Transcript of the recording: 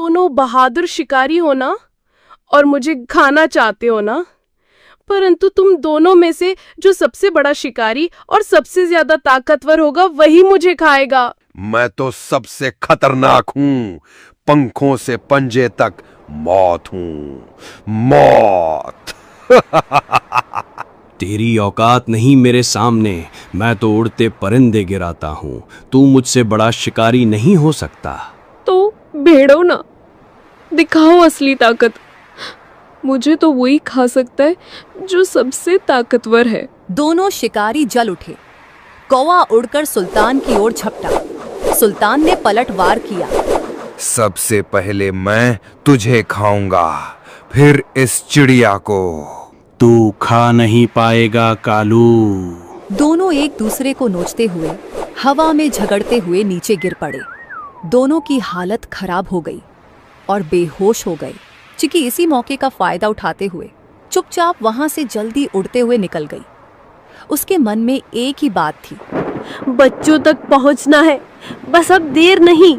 दोनों बहादुर शिकारी हो ना और मुझे खाना चाहते हो ना, परंतु तुम दोनों में से जो सबसे बड़ा शिकारी और सबसे ज्यादा ताकतवर होगा वही मुझे खाएगा। मैं तो सबसे खतरनाक हूँ, पंखों से पंजे तक मौत हूँ, मौत। तेरी औकात नहीं मेरे सामने, मैं तो उड़ते परिंदे गिराता हूँ, तू मुझसे बड़ा शिकारी नहीं हो सकता। तो भेड़ो ना, दिखाओ असली ताकत। मुझे तो वही खा सकता है जो सबसे ताकतवर है। दोनों शिकारी जल उठे। कौवा उड़कर सुल्तान की ओर झपटा। सुल्तान ने पलटवार किया। सबसे पहले मैं तुझे खाऊंगा, फिर इस चिड़िया को। तू खा नहीं पाएगा कालू। दोनों एक दूसरे को नोचते हुए हवा में झगड़ते हुए नीचे गिर पड़े। दोनों की हालत खराब हो गई और बेहोश हो गए। चिकी इसी मौके का फायदा उठाते हुए चुपचाप वहां से जल्दी उड़ते हुए निकल गई। उसके मन में एक ही बात थी, बच्चों तक पहुंचना है, बस अब देर नहीं।